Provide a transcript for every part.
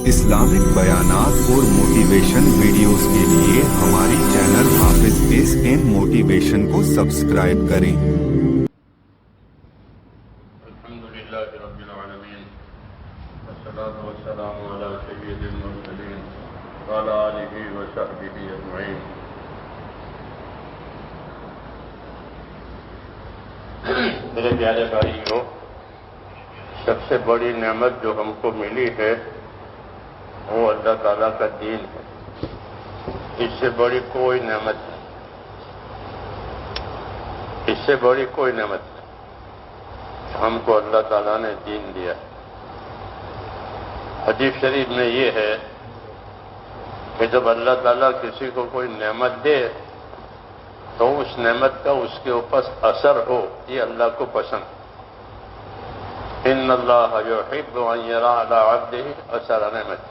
Islamic بیانات اور motivation videos کے لیے ہماری چینل حافظ ایس ایم موٹیویشن کو سبسکرائب کریں۔ الحمدللہ رب العالمین والصلاة والسلام علی سید المرسلین وعلی آلہ وصحبہ اجمعین۔ میرے پیارے بھائیوں، سب سے بڑی نعمت جو ہم کو ملی ہے وہ اللہ تعالیٰ کا دین ہے۔ اس سے بڑی کوئی نعمت نہیں، اس سے بڑی کوئی نعمت نہیں۔ ہم کو اللہ تعالیٰ نے دین دیا۔ حدیث شریف میں یہ ہے کہ جب اللہ تعالیٰ کسی کو کوئی نعمت دے تو اس نعمت کا اس کے اوپر اثر ہو، یہ اللہ کو پسند۔ ان اللہ یحب ان یری علی عبدہ اثر نعمتہ،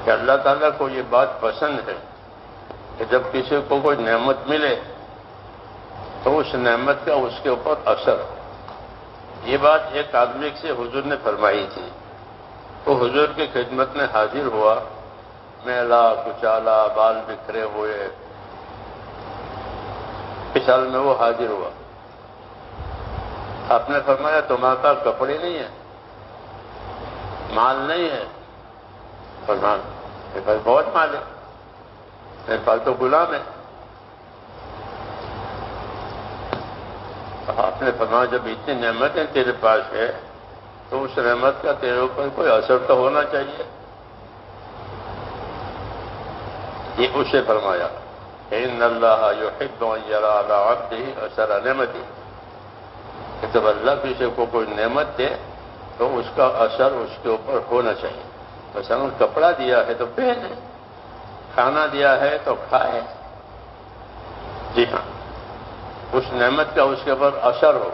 کہ اللہ تعالیٰ کو یہ بات پسند ہے کہ جب کسی کو کوئی نعمت ملے تو اس نعمت کا اس کے اوپر اثر ہو۔ یہ بات ایک آدمی سے حضور نے فرمائی تھی۔ وہ حضور کی خدمت میں حاضر ہوا، میلا کچالا، بال بکھرے ہوئے، اس حال میں وہ حاضر ہوا۔ آپ نے فرمایا تمہارے پاس کپڑے نہیں ہیں، مال نہیں ہے؟ فرمایا میرے پاس بہت مال ہے، میرے پاس تو غلام ہے۔ آپ نے فرمایا جب اتنی نعمتیں تیرے پاس ہے تو اس نعمت کا تیرے اوپر کوئی اثر تو ہونا چاہیے۔ یہ اسے فرمایا ان اللہ یحب ان یری علی عبدہ اثر نعمتہ، کہ جب اللہ کسی کو کوئی نعمت دے تو اس کا اثر اس کے اوپر ہونا چاہیے۔ مثلا کپڑا دیا ہے تو پہنے، کھانا دیا ہے تو کھائے۔ جی ہاں، اس نعمت کا اس کے اوپر اثر ہو،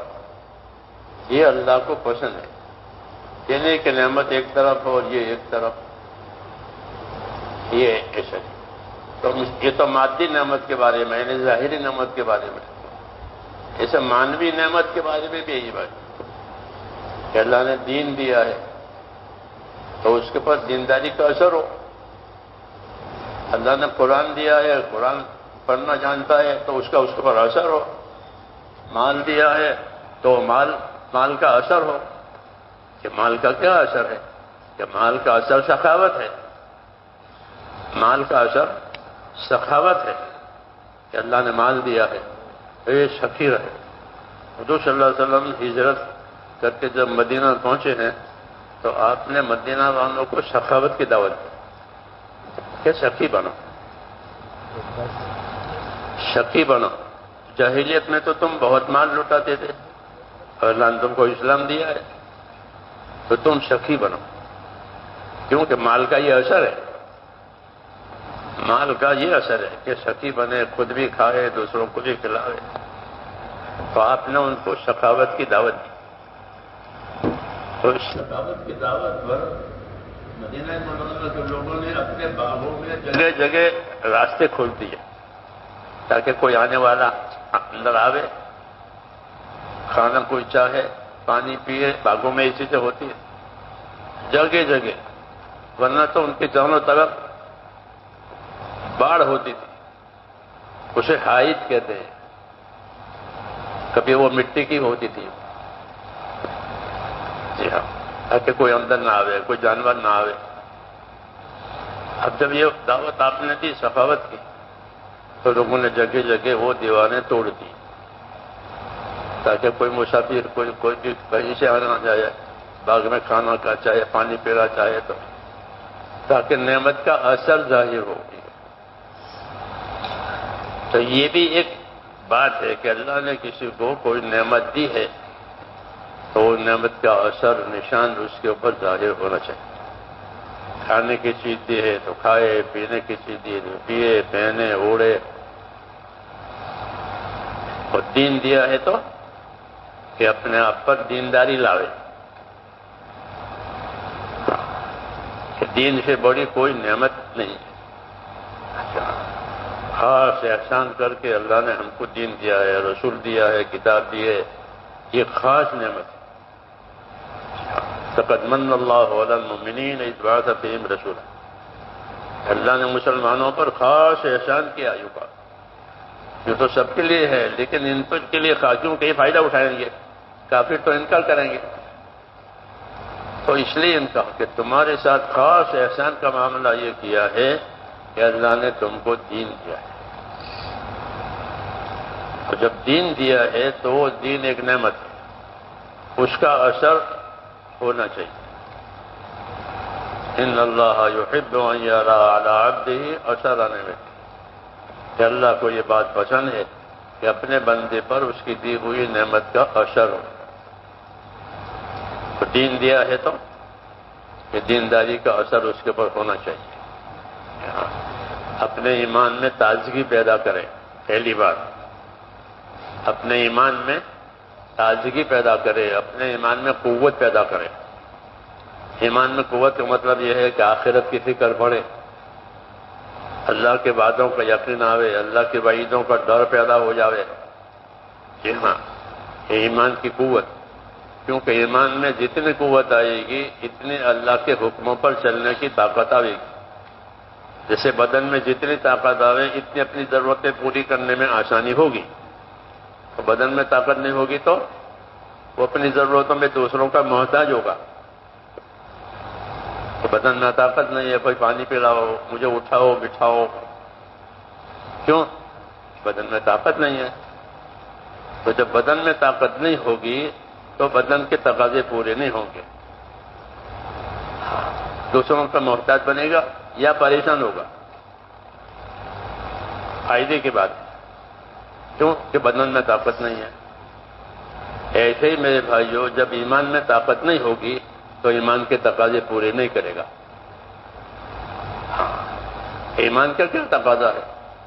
یہ اللہ کو پسند ہے۔ یہ نہیں کہ نعمت ایک طرف ہو اور یہ ایک طرف، یہ ایسا نہیں۔ تو یہ تو مادی نعمت کے بارے میں، یعنی ظاہری نعمت کے بارے میں، ایسے مانوی نعمت کے بارے میں بھی یہی بات کہ اللہ نے دین دیا ہے تو اس کے اوپر دینداری کا اثر ہو۔ اللہ نے قرآن دیا ہے، قرآن پڑھنا جانتا ہے تو اس کے اوپر اثر ہو۔ مال دیا ہے تو مال کا اثر ہو۔ کہ مال کا کیا اثر ہے؟ کہ مال کا اثر سخاوت ہے۔ مال کا اثر سخاوت ہے کہ اللہ نے مال دیا ہے تو یہ سخی رہے۔ حضور صلی اللہ علیہ وسلم ہجرت کر کے جب مدینہ پہنچے ہیں تو آپ نے مدینہ والوں کو سخاوت کی دعوت دی کہ سخی بنو، سخی بنو۔ جاہلیت میں تو تم بہت مال لٹاتے تھے اور اللہ نے تم کو اسلام دیا ہے تو تم سخی بنو، کیونکہ مال کا یہ اثر ہے، مال کا یہ اثر ہے کہ سخی بنے، خود بھی کھائے، دوسروں کو بھی کھلاوے۔ تو آپ نے ان کو سخاوت کی دعوت دی۔ تو اس سخاوت کی دعوت پر مدینہ منورہ کے لوگوں نے اپنے باغوں میں جگہ جگہ راستے کھول دیے تاکہ کوئی آنے والا اندر آوے، کھانا کوئی چاہے، پانی پیے۔ باغوں میں یہ چیزیں ہوتی ہیں جگہ جگہ، ورنہ تو ان کے چاروں طرف باڑھ ہوتی تھی، اسے حائط کہتے ہیں۔ کبھی وہ مٹی کی ہوتی تھی، جی ہاں، تاکہ کوئی اندر نہ آوے، کوئی جانور نہ آوے۔ اب جب یہ دعوت آپ نے دی سخاوت کی تو لوگوں نے جگہ جگہ وہ دیواریں توڑ دی تاکہ کوئی مسافر کوئی بھی کہیں سے آنا چاہے، باغ میں کھانا کا چاہے، پانی پینا چاہے تو، تاکہ نعمت کا اثر ظاہر ہو۔ تو یہ بھی ایک بات ہے کہ اللہ نے کسی کو کوئی نعمت دی ہے تو وہ نعمت کا اثر نشان اس کے اوپر ظاہر ہونا چاہیے۔ کھانے کی چیز دی ہے تو کھائے، پینے کی چیز دی تو پیے، پہنے، اوڑھے۔ اور دین دیا ہے تو کہ اپنے آپ پر دینداری لاوے، کہ دین سے بڑی کوئی نعمت نہیں ہے۔ خاص احسان کر کے اللہ نے ہم کو دین دیا ہے، رسول دیا ہے، کتاب دی ہے، یہ خاص نعمت ہے۔ لقد من اللہ علی المؤمنین اذ بعث فیہم رسولا، اللہ نے مسلمانوں پر خاص احسان کیا ایوب کا، جو تو سب کے لیے ہے، لیکن ان پر کے لیے خاصوں کا یہ فائدہ اٹھائیں گے، کافر تو انکار کریں گے، تو اس لیے ان کا کہ تمہارے ساتھ خاص احسان کا معاملہ یہ کیا ہے کہ اللہ نے تم کو دین دیا ہے، اور جب دین دیا ہے تو وہ دین ایک نعمت ہے، اس کا اثر ہونا چاہیے۔ ان اللہ یحب ان یرا علی عبدہ اثر نعمتہ، کہ اللہ کو یہ بات پسند ہے کہ اپنے بندے پر اس کی دی ہوئی نعمت کا اثر ہو۔ تو دین دیا ہے تو کہ دینداری کا اثر اس کے اوپر ہونا چاہیے، اپنے ایمان میں تازگی پیدا کریں، پہلی بات اپنے ایمان میں تازگی پیدا کرے، اپنے ایمان میں قوت پیدا کرے۔ ایمان میں قوت کا مطلب یہ ہے کہ آخرت کی فکر پڑے، اللہ کے وعدوں کا یقین آوے، اللہ کے وعیدوں کا ڈر پیدا ہو جاوے۔ جی ہاں، یہ ایمان کی قوت، کیونکہ ایمان میں جتنی قوت آئے گی اتنی اللہ کے حکموں پر چلنے کی طاقت آئے گی۔ جیسے بدن میں جتنی طاقت آوے اتنی اپنی ضرورتیں پوری کرنے میں آسانی ہوگی، تو بدن میں طاقت نہیں ہوگی تو وہ اپنی ضرورتوں میں دوسروں کا محتاج ہوگا۔ تو بدن میں طاقت نہیں ہے، کوئی پانی پلاؤ، مجھے اٹھاؤ بٹھاؤ، کیوں؟ بدن میں طاقت نہیں ہے۔ تو جب بدن میں طاقت نہیں ہوگی تو بدن کے تقاضے پورے نہیں ہوں گے، دوسروں کا محتاج بنے گا یا پریشان ہوگا، فائدے کی بات ہے، کیوں کہ بدن میں طاقت نہیں ہے۔ ایسے ہی میرے بھائیوں، جب ایمان میں طاقت نہیں ہوگی تو ایمان کے تقاضے پورے نہیں کرے گا۔ ایمان کا کیا تقاضا ہے؟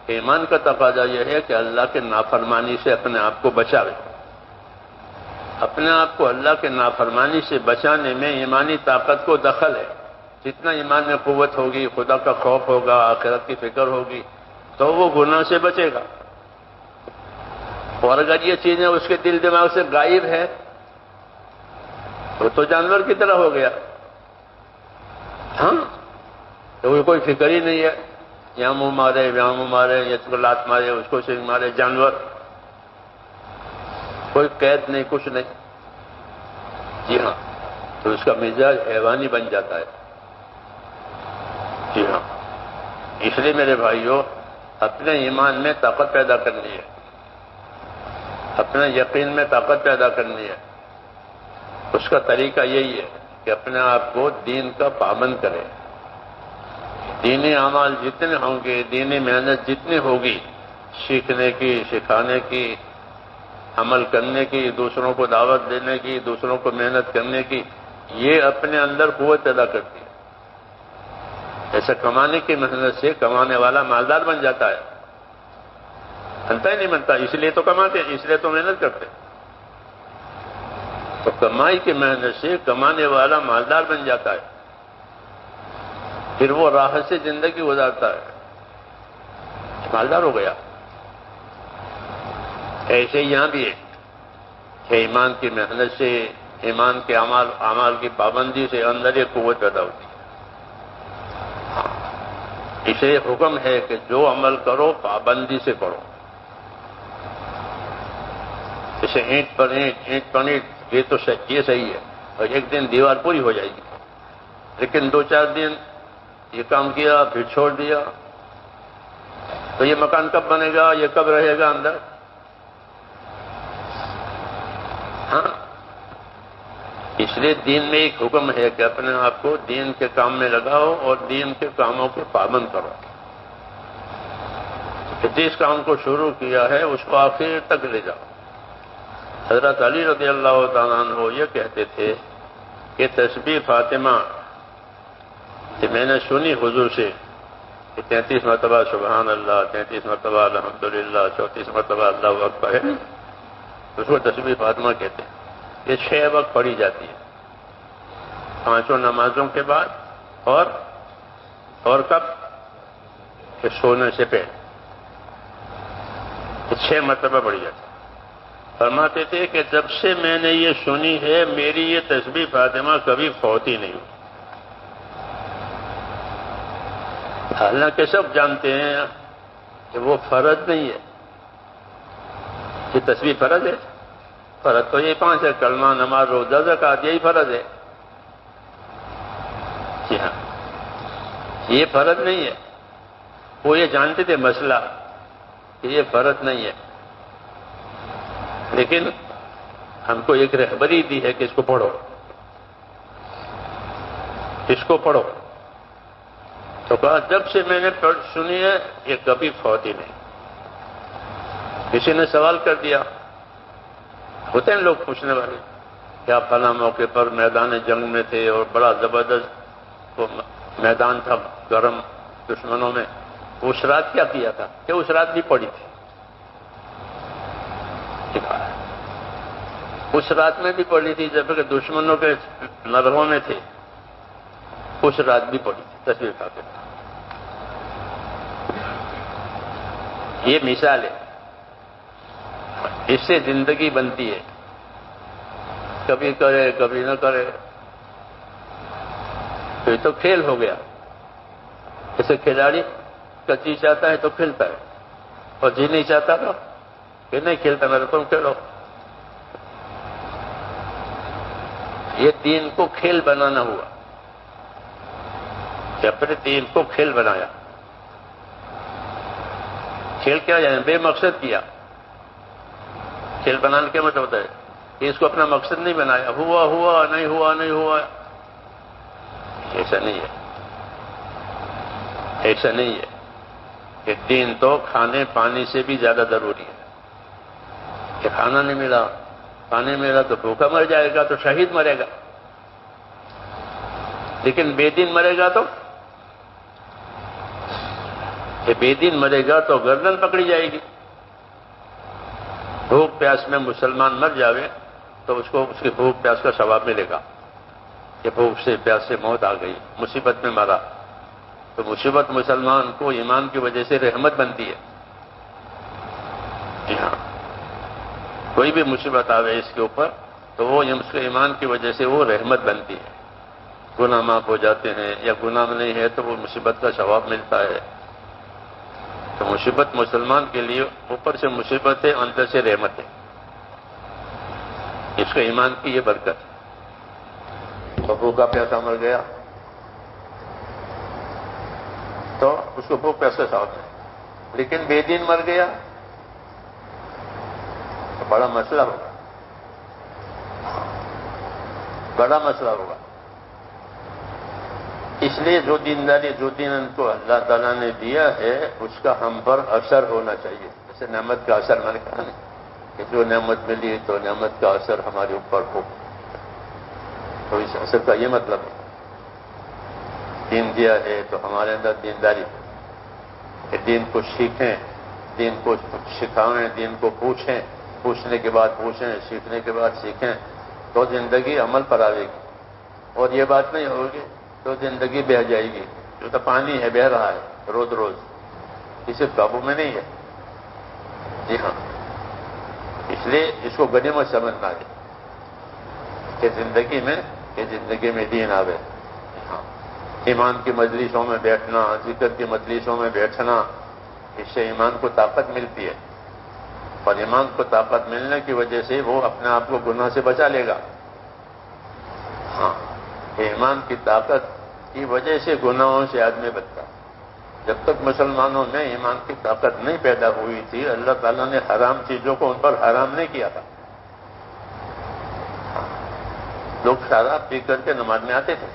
ایمان کا تقاضا یہ ہے کہ اللہ کے نافرمانی سے اپنے آپ کو بچاوے۔ اپنے آپ کو اللہ کے نافرمانی سے بچانے میں ایمانی طاقت کو دخل ہے۔ جتنا ایمان میں قوت ہوگی، خدا کا خوف ہوگا، آخرت کی فکر ہوگی، تو وہ گناہ سے بچے گا۔ اور اگر یہ چیزیں اس کے دل دماغ سے غائب ہے وہ تو جانور کی طرح ہو گیا۔ ہاں، تو کوئی فکر ہی نہیں ہے، یہاں منہ مارے، یہاں منہ مارے، اس کو لات مارے، اس کو سنگ مارے، جانور، کوئی قید نہیں، کچھ نہیں۔ جی ہاں، تو اس کا مزاج حیوانی بن جاتا ہے۔ جی ہاں، اس لیے میرے بھائیوں، اپنے ایمان میں طاقت پیدا کرنی ہے، اپنے یقین میں طاقت پیدا کرنی ہے۔ اس کا طریقہ یہی ہے کہ اپنے آپ کو دین کا پابند کرے۔ دینی اعمال جتنے ہوں گے، دینی محنت جتنی ہوگی، سیکھنے کی، سکھانے کی، عمل کرنے کی، دوسروں کو دعوت دینے کی، دوسروں کو محنت کرنے کی، یہ اپنے اندر قوت پیدا کرتی ہے۔ ایسا کمانے کی محنت سے کمانے والا مالدار بن جاتا ہے، بنتا ہی نہیں بنتا، اس لیے تو کماتے، اس لیے تو محنت کرتے۔ تو کمائی کی محنت سے کمانے والا مالدار بن جاتا ہے، پھر وہ راحت سے زندگی گزارتا ہے، مالدار ہو گیا۔ ایسے یہاں بھی ہے کہ ایمان کی محنت سے، ایمان کے اعمال کی پابندی سے اندر ایک قوت پیدا ہوتی ہے۔ اسے حکم ہے کہ جو عمل کرو پابندی سے کرو، جیسے اینٹ پر اینٹ، اینٹ پر اینٹ، یہ تو یہ صحیح ہے، اور ایک دن دیوار پوری ہو جائے گی، لیکن 2-4 دن یہ کام کیا پھر چھوڑ دیا تو یہ مکان کب بنے گا، یہ کب رہے گا اندر؟ ہاں، اس لیے دین میں ایک حکم ہے کہ اپنے آپ کو دین کے کام میں لگاؤ اور دین کے کاموں کو پابند کرو، کہ جس کام کو شروع کیا ہے اس کو آخر تک لے جاؤ۔ حضرت علی رضی اللہ تعالیٰ عنہ یہ کہتے تھے کہ تسبیح فاطمہ کہ میں نے سنی حضور سے کہ 33 مرتبہ سبحان اللہ، 33 مرتبہ الحمدللہ، 34 مرتبہ اللہ اکبر ہے، اس کو تسبیح فاطمہ کہتے ہیں۔ یہ 6 وقت پڑھی جاتی ہے، 5 نمازوں کے بعد، اور کب؟ کہ سونے سے پہلے 6 مرتبہ پڑھی جاتی ہے۔ فرماتے تھے کہ جب سے میں نے یہ سنی ہے میری یہ تسبیح فاطمہ کبھی فوت ہی نہیں ہوئی۔ حالانکہ سب جانتے ہیں کہ وہ فرض نہیں ہے۔ یہ تسبیح فرض ہے؟ فرض تو یہ 5 ہے، کلمہ، نماز، روزہ، زکات، یہی فرض ہے۔ جی ہاں، یہ فرض نہیں ہے۔ وہ یہ جانتے تھے مسئلہ کہ یہ فرض نہیں ہے، لیکن ہم کو ایک رہبری دی ہے کہ اس کو پڑھو، اس کو پڑھو۔ تو کہا جب سے میں نے سنی ہے یہ کبھی فوت ہی نہیں۔ کسی نے سوال کر دیا، ہوتے ہیں لوگ پوچھنے والے، کیا فلاں موقع پر میدان جنگ میں تھے اور بڑا زبردست وہ میدان تھا گرم دشمنوں میں، اس رات کیا کیا تھا؟ کہ اس رات بھی پڑی تھی۔ اس رات میں بھی پڑی تھی جب کہ دشمنوں کے نرغوں میں تھے، اس رات بھی پڑی تھی تسبیح فاطمہ۔ یہ مثال ہے، اس سے زندگی بنتی ہے، کبھی کرے کبھی نہ کرے، تو یہ تو کھیل ہو گیا۔ جیسے کھلاڑی کا جی چاہتا ہے تو کھیلتا ہے، اور جی نہیں چاہتا تو کہ نہیں کھیلتا، میرے تم کھیلو۔ یہ دین کو کھیل بنانا ہوا، کہ اپنے دین کو کھیل بنایا۔ کھیل کیا جائے؟ بے مقصد کیا۔ کھیل بنانے کے مطلب ہے کہ اس کو اپنا مقصد نہیں بنایا، ہوا ہوا نہیں ہوا نہیں ہوا، ایسا نہیں ہے، ایسا نہیں ہے۔ کہ دین تو کھانے پانی سے بھی زیادہ ضروری ہے۔ کہ کھانا نہیں ملا، پانی ملا تو بھوکا مر جائے گا، تو شہید مرے گا، لیکن بے دین مرے گا تو بے دین مرے گا تو گردن پکڑی جائے گی۔ بھوک پیاس میں مسلمان مر جاوے تو اس کو اس کی بھوک پیاس کا ثواب ملے گا کہ بھوک سے پیاس سے موت آ گئی، مصیبت میں مرا، تو مصیبت مسلمان کو ایمان کی وجہ سے رحمت بنتی ہے۔ جی ہاں، کوئی بھی مصیبت آوے اس کے اوپر تو وہ اس کے ایمان کی وجہ سے وہ رحمت بنتی ہے، گناہ معاف ہو جاتے ہیں، یا گناہ نہیں ہے تو وہ مصیبت کا ثواب ملتا ہے۔ تو مصیبت مسلمان کے لیے اوپر سے مصیبت ہے، اندر سے رحمت ہے، اس کا ایمان کی یہ برکت ہے۔ تو بھوکا پیاسا مر گیا تو اس کو بھوک پیاسا ثواب ہے، لیکن بے دین مر گیا تو بڑا مسئلہ ہوگا، بڑا مسئلہ ہوگا۔ اس لیے جو دینداری، جو دین ان کو اللہ تعالیٰ نے دیا ہے اس کا ہم پر اثر ہونا چاہیے۔ جیسے نعمت کا اثر میں نے کہا نا کہ جو نعمت ملی تو نعمت کا اثر ہمارے اوپر ہو، تو اس اثر کا یہ مطلب ہے دین دیا ہے تو ہمارے اندر دینداری کہ دین کو سیکھیں، دین کو سکھائیں، دین کو پوچھیں، پوچھنے کے بعد پوچھیں، سیکھنے کے بعد سیکھیں، تو زندگی عمل پر آئے گی۔ اور یہ بات نہیں ہوگی تو زندگی بہہ جائے گی، جو تو پانی ہے بہہ رہا ہے روز روز، اسے قابو میں نہیں ہے۔ جی ہاں، اس لیے اس کو غنیمت سمجھنا ہے کہ زندگی میں دین آوے۔ ہاں، ایمان کی مجلسوں میں بیٹھنا، ذکر کی مجلسوں میں بیٹھنا، اس سے ایمان کو طاقت ملتی ہے، اور ایمان کو طاقت ملنے کی وجہ سے وہ اپنے آپ کو گناہ سے بچا لے گا۔ ہاں، ایمان کی طاقت کی وجہ سے گناہوں سے آدمی بچتا۔ جب تک مسلمانوں میں ایمان کی طاقت نہیں پیدا ہوئی تھی، اللہ تعالیٰ نے حرام چیزوں کو ان پر حرام نہیں کیا تھا۔ لوگ شراب پی کر کے نماز میں آتے تھے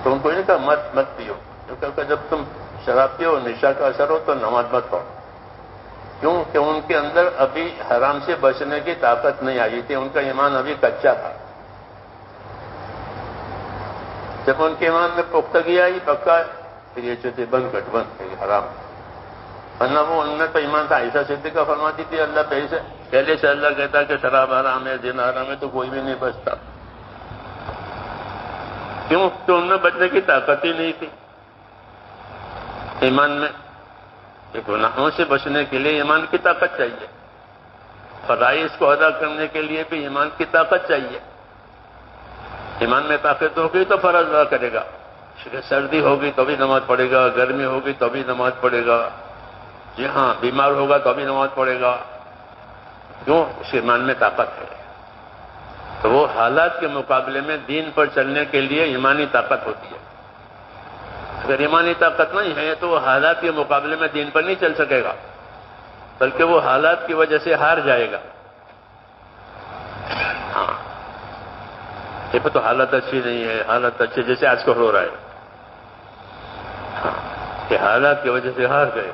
تو ان کو نہیں کہا مت پیو، کیونکہ جب تم شراب پیو نشا کا اثر ہو تو نماز مت پڑھو، کیوں کہ ان کے اندر ابھی حرام سے بچنے کی طاقت نہیں آئی تھی، ان کا ایمان ابھی کچا تھا۔ جب ان کے ایمان میں پختگی آئی، پکا ہے، پھر یہ چیزیں بند حرام، ورنہ وہ ان میں تو ایمان تھا۔ عائشہ صدیقہ فرماتی تھی اللہ پہلے سے اللہ کہتا کہ شراب حرام ہے، زنا حرام ہے، تو کوئی بھی نہیں بچتا، کیوں کہ ان میں بچنے کی طاقت ہی نہیں تھی ایمان میں۔ کہ گناہوں سے بچنے کے لیے ایمان کی طاقت چاہیے، فرائض کو ادا کرنے کے لیے بھی ایمان کی طاقت چاہیے۔ ایمان میں طاقت ہوگی تو فرض ادا کرے گا، سردی ہوگی تو بھی نماز پڑھے گا، گرمی ہوگی تو بھی نماز پڑھے گا، جی ہاں بیمار ہوگا تو بھی نماز پڑھے گا، کیوں؟ اس کے ایمان میں طاقت ہے۔ تو وہ حالات کے مقابلے میں دین پر چلنے کے لیے ایمانی طاقت ہوتی ہے۔ اگر ایمانی طاقت نہیں ہے تو وہ حالات کے مقابلے میں دین پر نہیں چل سکے گا، بلکہ وہ حالات کی وجہ سے ہار جائے گا۔ ہاں دیکھو تو حالت اچھی نہیں ہے، حالت اچھی جیسے آج کل ہو رہا ہے، ہاں کہ حالات کی وجہ سے ہار گئے۔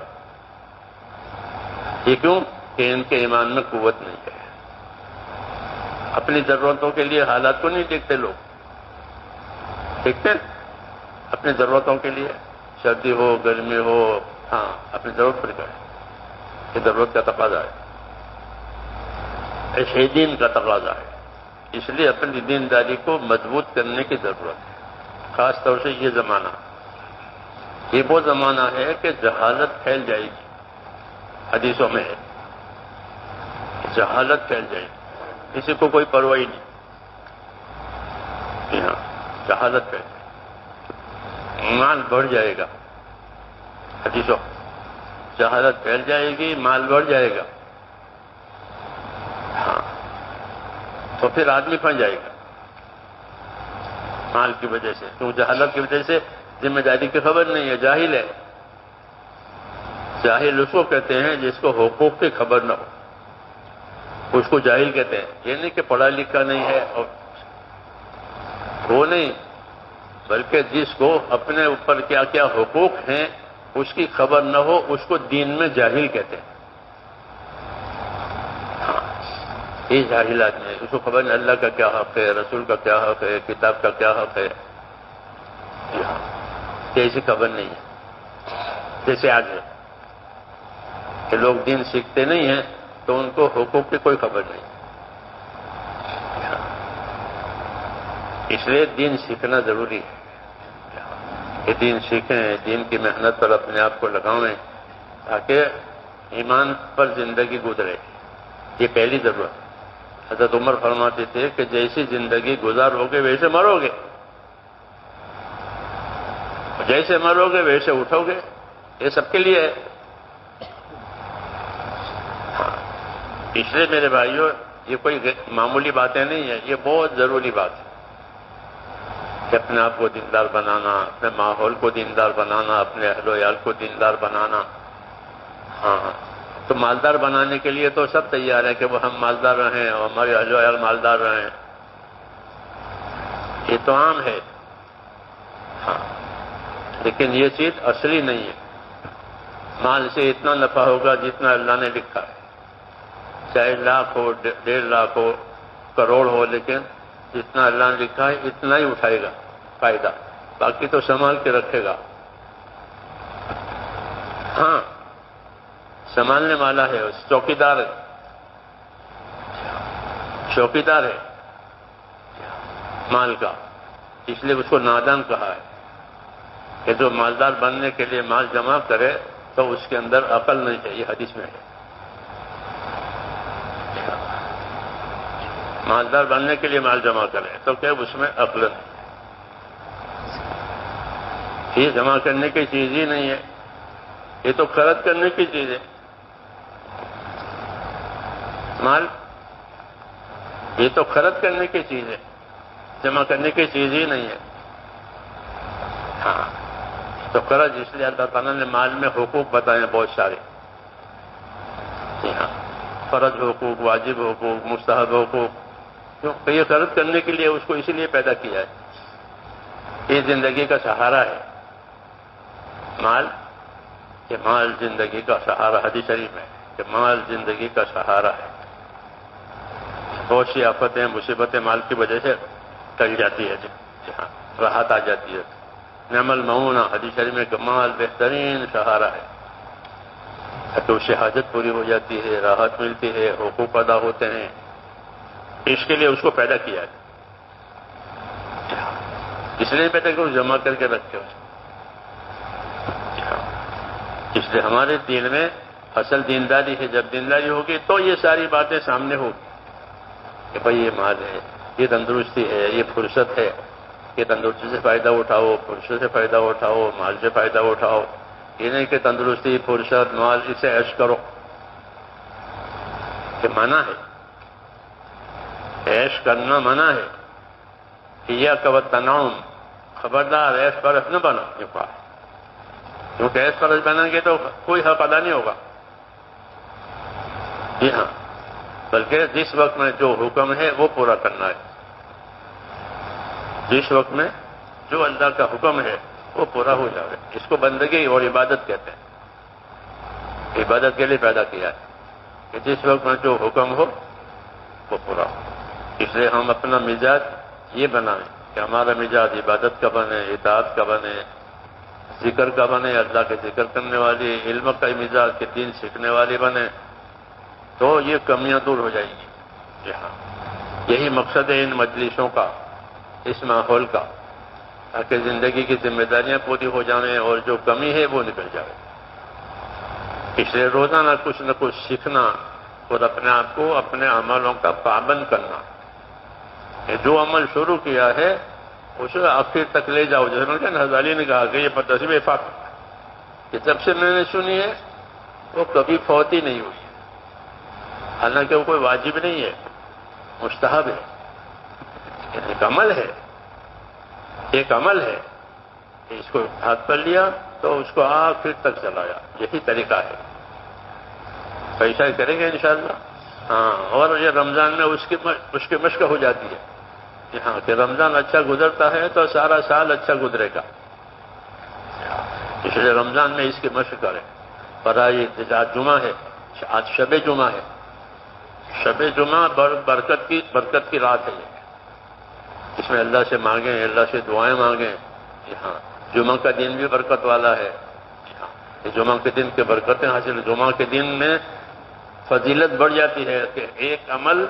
یہ کیوں؟ کہ ان کے ایمان میں قوت نہیں ہے۔ اپنی ضرورتوں کے لیے حالات کو نہیں دیکھتے لوگ، دیکھتے ہیں اپنی ضرورتوں کے لیے، سردی ہو گرمی ہو، ہاں اپنی ضرورت پر کرے، یہ ضرورت کا تقاضا ہے، ایسے دین کا تقاضا ہے۔ اس لیے اپنی دینداری کو مضبوط کرنے کی ضرورت ہے، خاص طور سے یہ زمانہ، یہ وہ زمانہ ہے کہ جہالت پھیل جائے گی، حدیثوں میں ہے جہالت پھیل جائے گی، کسی کو کوئی پرواہ نہیں، ہاں جہالت پھیل جائے گی، مال بڑھ جائے گا، حدیثوں جہالت پھیل جائے گی، مال بڑھ جائے گا، ہاں تو پھر آدمی پھنس جائے گا مال کی وجہ سے، کیوں؟ جہالت کی وجہ سے ذمہ داری کی خبر نہیں ہے، جاہل ہے۔ جاہل اس کو کہتے ہیں جس کو حقوق کی خبر نہ ہو، اس کو جاہل کہتے ہیں۔ یہ نہیں کہ پڑھا لکھا نہیں ہے، اور وہ نہیں، بلکہ جس کو اپنے اوپر کیا کیا حقوق ہیں اس کی خبر نہ ہو، اس کو دین میں جاہل کہتے ہیں۔ ہاں یہ جاہل آدمی ہے، اس کو خبر نہیں اللہ کا کیا حق ہے، رسول کا کیا حق ہے، کتاب کا کیا حق ہے، ایسی خبر نہیں ہے۔ جیسے آج ہے کہ لوگ دین سیکھتے نہیں ہیں تو ان کو حقوق کی کوئی خبر نہیں، اس لیے دین سیکھنا ضروری ہے کہ دین سیکھیں، دین کی محنت پر اپنے آپ کو لگائیں تاکہ ایمان پر زندگی گزرے، یہ پہلی ضرورت۔ حضرت عمر فرماتے تھے کہ جیسی زندگی گزارو گے ویسے مرو گے، جیسے مرو گے ویسے اٹھو گے، یہ سب کے لیے ہے۔ اس لیے میرے بھائیوں یہ کوئی معمولی باتیں نہیں ہیں، یہ بہت ضروری بات ہے کہ اپنے آپ کو دیندار بنانا، اپنے ماحول کو دیندار بنانا، اپنے اہل و عیال کو دیندار بنانا۔ ہاں تو مالدار بنانے کے لیے تو سب تیار ہے کہ وہ ہم مالدار رہیں اور ہمارے اہل و عیال مالدار رہیں، یہ تو عام ہے، ہاں لیکن یہ چیز اصلی نہیں ہے۔ مال سے اتنا نفع ہوگا جتنا اللہ نے لکھا ہے، چاہے لاکھ ہو، 1.5 لاکھ ہو، کروڑ ہو، لیکن جتنا اللہ نے لکھا ہے اتنا ہی اٹھائے گا فائدہ، باقی تو سنبھال کے رکھے گا۔ ہاں سنبھالنے والا ہے، اس چوکیدار ہے، چوکیدار ہے مال کا، اس لیے اس کو نادان کہا ہے کہ جو مالدار بننے کے لیے مال جمع کرے تو اس کے اندر عقل نہیں ہے، یہ حدیث میں ہے۔ مالدار بننے کے لیے مال جمع کرے تو کہ اس میں عقل نہیں، یہ جمع کرنے کی چیز ہی نہیں ہے، یہ تو خرچ کرنے کی چیز ہے۔ مال یہ تو خرچ کرنے کی چیز ہے، جمع کرنے کی چیز ہی نہیں ہے۔ ہاں تو قرض، اس لیے اللہ تعالیٰ نے مال میں حقوق بتائے ہیں بہت سارے، ہاں فرض حقوق، واجب حقوق، مستحب حقوق، کیونکہ یہ قرض کرنے کے لیے اس کو اسی لیے پیدا کیا ہے، یہ زندگی کا سہارا ہے مال، کہ مال زندگی کا سہارا، حدیث شریف میں کہ مال زندگی کا سہارا ہے۔ بہت سی آفتیں مصیبتیں مال کی وجہ سے ٹل جاتی ہے، ہاں راحت آ جاتی ہے۔ نعم المعونہ حدیث شریف میں کہ مال بہترین سہارا ہے، تو اس سے حاجت پوری ہو جاتی ہے، راحت ملتی ہے، حقوق ادا ہوتے ہیں، اس کے لیے اس کو پیدا کیا ہے، اس لیے پیدا کہ جمع کر کے رکھے ہو، اس اس لیے ہمارے دین میں اصل دینداری ہے. جب دینداری ہوگی تو یہ ساری باتیں سامنے ہوگی کہ بھائی یہ مال ہے، یہ تندرستی ہے، یہ فرصت ہے، یہ تندرستی سے فائدہ اٹھاؤ، فرصت سے فائدہ اٹھاؤ، مال سے فائدہ اٹھاؤ. یہ نہیں کہ تندرستی، فرصت، مال اسے عیش کرو. کہ منع ہے، عیش کرنا منع ہے. ایاک والتنعم، خبردار عیش پرست نہ بنو. یہ کہا کیونکہ عیش پرست بنیں گے تو کوئی حق ادا نہیں ہوگا. جی ہاں، بلکہ جس وقت میں جو حکم ہے وہ پورا کرنا ہے. جس وقت میں جو اللہ کا حکم ہے وہ پورا ہو جائے. اس کو بندگی اور عبادت کہتے ہیں. عبادت کے لیے پیدا کیا ہے کہ جس وقت میں جو حکم ہو وہ پورا ہو. اس لیے ہم اپنا مزاج یہ بنائیں کہ ہمارا مزاج عبادت کا بنے، اطاعت کا بنے، ذکر کا بنے، اللہ کے ذکر کرنے والی، علم کا مزاج کہ دین سیکھنے والی بنے. تو یہ کمیاں دور ہو جائیں گی. جی ہاں، یہی مقصد ہے ان مجلسوں کا، اس ماحول کا، تاکہ زندگی کی ذمہ داریاں پوری ہو جائیں اور جو کمی ہے وہ نکل جائے. اس لیے روزانہ کچھ نہ کچھ سیکھنا اور اپنے آپ کو اپنے عملوں کا پابند کرنا. جو عمل شروع کیا ہے اسے آخر تک لے جاؤ. جیسے میں نے غزالی نے کہا کہ یہ تصویر فاطمہ کہ جب سے میں نے سنی ہے وہ کبھی فوت ہی نہیں ہوئی. حالانکہ وہ کوئی واجب نہیں ہے، مستحب ہے. ایک عمل ہے، ایک عمل ہے کہ اس کو ہاتھ پر لیا تو اس کو آخر تک چلایا. یہی طریقہ ہے. ایسا ہی کریں گے انشاءاللہ. ہاں، اور یہ رمضان میں اس کی مشق ہو جاتی ہے. ہاں کہ رمضان اچھا گزرتا ہے تو سارا سال اچھا گزرے گا. اس لیے رمضان میں اس کی مشق کریں. پر آج جمعہ ہے، آج شب جمعہ ہے. شب جمعہ برکت کی رات ہے. اس میں اللہ سے مانگیں، اللہ سے دعائیں مانگیں. ہاں، جمعہ کا دن بھی برکت والا ہے. ہاں، جمعہ کے دن کی برکتیں حاصل. جمعہ کے دن میں فضیلت بڑھ جاتی ہے کہ ایک عمل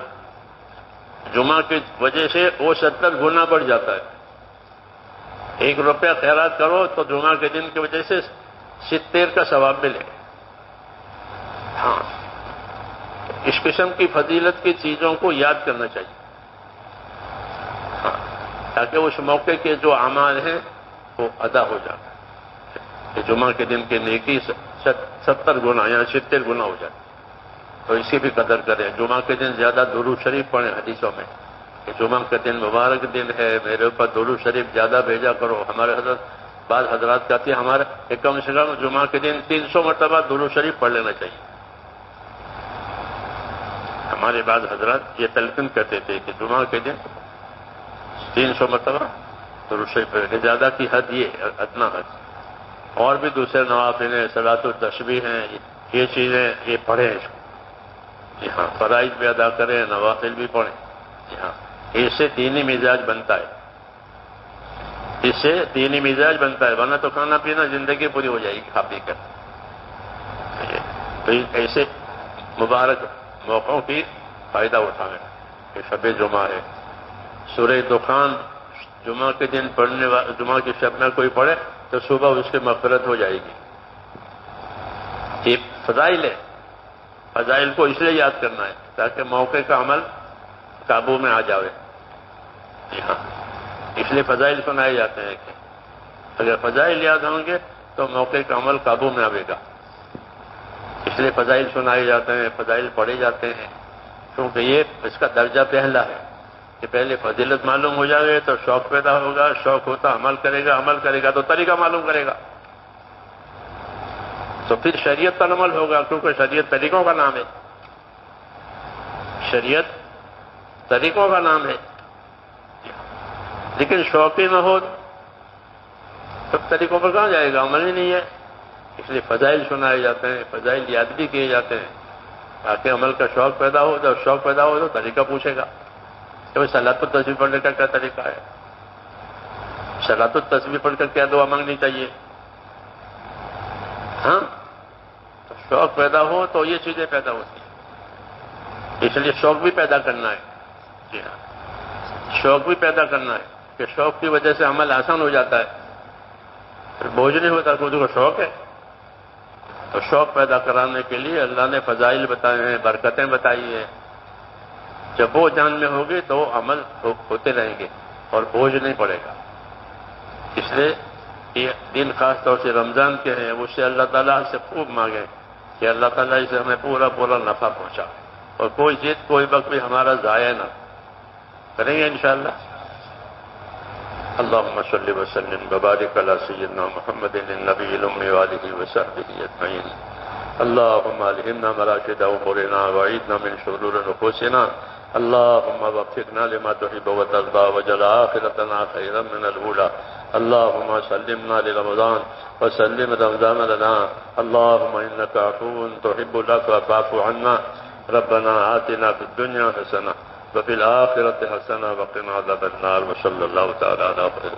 جمعہ کی وجہ سے وہ 70 گنا بڑھ جاتا ہے. 1 روپیہ خیرات کرو تو جمعہ کے دن کی وجہ سے 70 کا ثواب ملے. ہاں، اس قسم کی فضیلت کی چیزوں کو یاد کرنا چاہیے. ہاں، تاکہ اس موقع کے جو اعمال ہیں وہ ادا ہو جائے. کہ جمعہ کے دن کی نیکی 70 گنا یا 70 گنا ہو جائے. تو اسی بھی قدر کریں. جمعہ کے دن زیادہ درود شریف پڑھیں. حدیثوں میں کہ جمعہ کا دن مبارک دن ہے، میرے اوپر درود شریف زیادہ بھیجا کرو. ہمارے حضرت بعض حضرات کہتے ہیں ہمارے کم سے کم جمعہ کے دن 300 مرتبہ درود شریف پڑھ لینا چاہیے. ہمارے بعض حضرات یہ تلقین کرتے تھے کہ جمعہ کے دن 300 مرتبہ درود شریف پڑھیں. زیادہ کی حد یہ ہے، ادنا حد. اور بھی دوسرے نوافل ہیں، صلاۃ التسبیح ہیں، یہ چیزیں یہ پڑھیں. اس کو جی ہاں، فرائض بھی ادا کریں، نوافل بھی پڑھیں. جی ہاں، اس سے دینی مزاج بنتا ہے. اس سے دینی مزاج بنتا ہے. ورنہ تو کھانا پینا زندگی پوری ہو جائے گی کھا پی کر. تو ایسے مبارک موقعوں کی فائدہ اٹھائیں. کہ شب جمعہ ہے، سورہ دخان جمعہ کے دن پڑھنے والا، جمعہ کی شب میں کوئی پڑھے تو صبح اس کی مغفرت ہو جائے گی. یہ فضائل ہے. فضائل کو اس لیے یاد کرنا ہے تاکہ موقع کا عمل قابو میں آ جائے. جی ہاں، اس لیے فضائل سنائے جاتے ہیں کہ اگر فضائل یاد ہوں گے تو موقع کا عمل قابو میں آئے گا. اس لیے فضائل سنائے جاتے ہیں، فضائل پڑھے جاتے ہیں. کیونکہ یہ اس کا درجہ پہلا ہے کہ پہلے فضیلت معلوم ہو جائے تو شوق پیدا ہوگا. شوق ہوتا عمل کرے گا تو طریقہ معلوم کرے گا. تو پھر شریعت پر عمل ہوگا. کیونکہ شریعت طریقوں کا نام ہے. شریعت طریقوں کا نام ہے. لیکن شوق ہی نہ ہو تو طریقوں پر کہاں جائے گا؟ عمل ہی نہیں ہے. اس لیے فضائل سنائے جاتے ہیں، فضائل یاد بھی کیے جاتے ہیں تاکہ عمل کا شوق پیدا ہو. جب شوق پیدا ہو تو طریقہ پوچھے گا کہ صلاۃ التسبیح پڑھنے کا کیا طریقہ ہے؟ صلاۃ التسبیح پڑھ کر کیا دعا مانگنی چاہیے؟ ہاں، تو شوق پیدا ہو تو یہ چیزیں پیدا ہوتی ہیں. اس لیے شوق بھی پیدا کرنا ہے. جی ہاں، شوق بھی پیدا کرنا ہے کہ شوق کی وجہ سے عمل آسان ہو جاتا ہے. پھر بوجھ نہیں ہوتا. کچھ کو شوق ہے تو شوق پیدا کرانے کے لیے اللہ نے فضائل بتائے ہیں، برکتیں بتائی ہیں. جب وہ جان میں ہوگی تو عمل ہوتے رہیں گے اور بوجھ نہیں پڑے گا. اس لیے یہ دن خاص طور سے رمضان کے ہیں، اس سے اللہ تعالیٰ سے خوب مانگیں کہ اللہ تعالیٰ اسے ہمیں پورا نفع پہنچا اور کوئی چیز کوئی وقت بھی ہمارا ضائع نہ کریں گے انشاءاللہ. اللهم صل وسلم وبارك على سيدنا محمد النبي الأمي وآله وصحبه أجمعين. اللهم ألهمنا مراشد أمورنا وأعذنا من شرور نفوسنا. اللهم وفقنا لما تحب وترضى واجعل آخرتنا خيرا من الأولى. اللهم سلمنا لرمضان وسلم رمضان لنا. اللهم إنك عفو تحب العفو فاعف عنا. ربنا آتنا في الدنيا حسنة وفي الآخرة حسنة وقنا عذاب النار. وصلى الله تعالى على خير